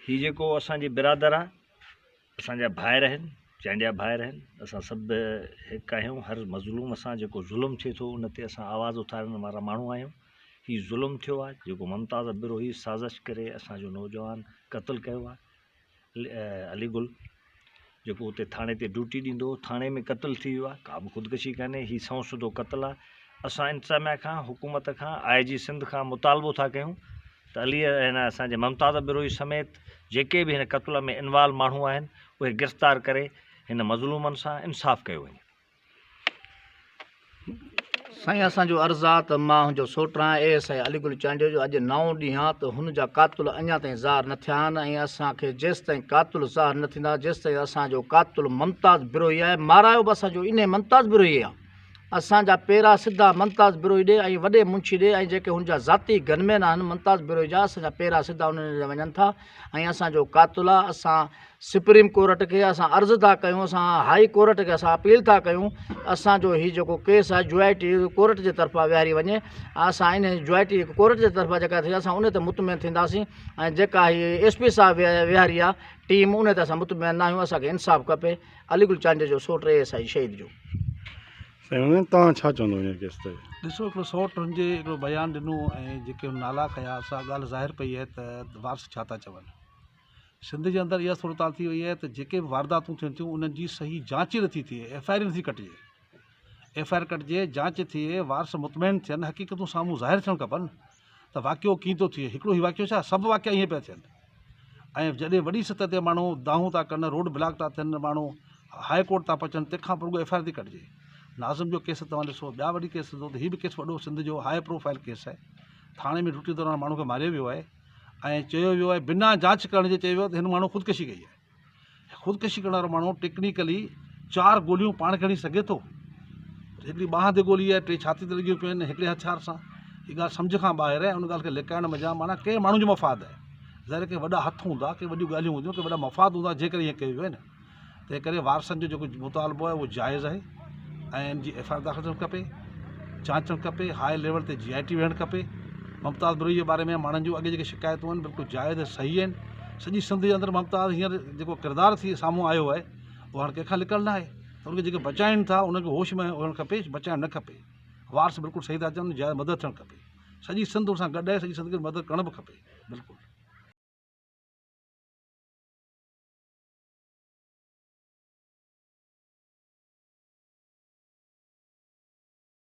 ही जेको असांजी बिरादर आहे, असांजा भाइर आहिनि, चांडिया भाइर आहिनि, असां सभु हिकु आहियूं। हर मज़लूम सां जेको ज़ुल्म थिए थो उन ते असां आवाज़ उथारण वारा माण्हू आहियूं। ही ज़ुल्म थियो आहे जेको मुमताज़ बिरोही साज़िश करे असांजो नौजवान क़त्ल कयो आहे। अलीगुल जेको उते थाणे ते ड्यूटी ॾींदो, थाणे में क़त्ल थी वियो आहे। का बि ख़ुदकुशी कान्हे, ही सौंसुदो क़त्ल आहे। असां इंतज़ामिया खां, हुकूमत खां, IG सिंध खां मुतालबो था कयूं त हिन असांजे मुमताज़ बिरोही समेत जेके बि हिन क़त्ल में इन्वॉल्व माण्हू आहिनि उहे गिरफ़्तार करे हिन मज़लूमनि सां इंसाफ़ कयो वञे। साईं, असांजो अर्ज़ु आहे त मां हुनजो सोट आहियां ASI अलीगुल चांडियो जो। अॼु 9 ॾींहं आहे त हुन जा क़ातुल अञा ताईं ज़ाहिर न थिया आहिनि ऐं असांखे जेसि ताईं क़ातुल ज़ाहिर न थींदा, जेसि ताईं असांजो क़ातुल मुमताज़ बिरोही आहे, मारायो बि असांजो इन मुमताज़ बिरोही आहे। असांजा पेरा सिधा मुमताज़ बिरोही ॾे ऐं वॾे मुंशी ॾे ऐं जेके हुनजा ज़ाती गनमैन आहिनि मुमताज़ बिरोही जा, असांजा पेरा सिधा उन्हनि ॾे वञनि था ऐं असांजो क़ातुल आहे। असां सुप्रीम कोर्ट खे असां अर्ज़ु था कयूं, असां हाई कोर्ट खे असां अपील था कयूं, असांजो हीउ जेको केस आहे जुआइटी कोर्ट जे तरफ़ां विहारी वञे। असां इन जुआइटी कोर्ट जे तरफ़ां जेका थी असां उन ते मुतमइन थींदासीं ऐं जेका हीअ SP साहब विहारी आहे टीम, उन ते असां मुतमइन न आहियूं। असांखे इंसाफ़ खपे अलीगुल चांडियो जो सोट ASI शहीद जो। तव्हां छा चवंदो हिन केस ते? ॾिसो, हिकिड़ो सौट हुनजे हिकिड़ो बयानु ॾिनो ऐं जेके हुन नाला खया, असां ॻाल्हि ज़ाहिर पई आहे त वारस छा था चवनि। सिंध जे अंदरि इहा सूरत हाल थी वई आहे त जेके बि वारदातूं थियनि थियूं उन्हनि जी सही जांच ई नथी थिए। FIR नथी कटिजे, FIR कटिजे, जांच थिए, वारस मुतमइन थियनि, हक़ीक़तूं साम्हूं ज़ाहिर थियणु खपनि त वाक़ियो कीअं थो थिए। हिकिड़ो ई वाक़ियो छा, सभु वाक़िया ईअं पिया थियनि। ऐं जॾहिं वॾी सतह ते माण्हू दाहूं था कनि, रोड ब्लॉक था थियनि, माण्हू हाई कोर्ट था पहुचनि, तंहिंखां पोइ FIR थी कटिजे। नाज़िम जो केस तव्हां ॾिसो, ॿिया वॾी केस ॾिसो त हीअ बि केस वॾो सिंध जो हाई प्रोफाइल केस आहे। थाणे में ड्यूटी दौरान माण्हू खे मारियो वियो आहे ऐं चयो वियो आहे बिना जांच करण जे चयो वियो आहे त हिन माण्हू ख़ुदकुशी कई आहे। ख़ुदकुशी करण वारो माण्हू टेक्निकली 4 गोलियूं पाण खणी सघे थो। हिकिड़ी बांह ते गोली आहे, 3 छाती ते लॻियूं पियूं आहिनि, हिकिड़े हथियार सां। हीअ ॻाल्हि सम्झ खां ॿाहिरि आहे। उन ॻाल्हि खे लिकाइण मज़ा माना कंहिं माण्हू जो मफ़ाद आहे। ज़ाहिर के वॾा हथ हूंदा, के वॾियूं ॻाल्हियूं हूंदियूं, के वॾा मफ़ाद हूंदा, जे करे ईअं कयो वियो आहे न। तंहिं करे वारसनि जो जेको मुतालबो आहे उहो जाइज़ आहे ऐं इन जी FIR दाख़िल थियणु खपे, जांचणु खपे, हाई लेवल ते GIT वेहणु खपे। मुमताज़ बिरोही जे बारे में माण्हुनि जूं अॻे जेके शिकायतूं आहिनि बिल्कुलु जाइज़ सही आहिनि। सॼी सिंध जे अंदरि मुमताज़ हींअर जेको किरदारु थी साम्हूं आयो आहे उहो हाणे कंहिंखां लिकल न आहे त उनखे जेके बचाइनि था उनखे होश में हुअणु खपे, बचाइणु न खपे। वारस बिल्कुलु सही था चवनि, जाइज़ मदद थियणु खपे। सॼी सिंध उन सां गॾु आहे, सॼी सिंध खे मदद करणु बि खपे बिल्कुलु।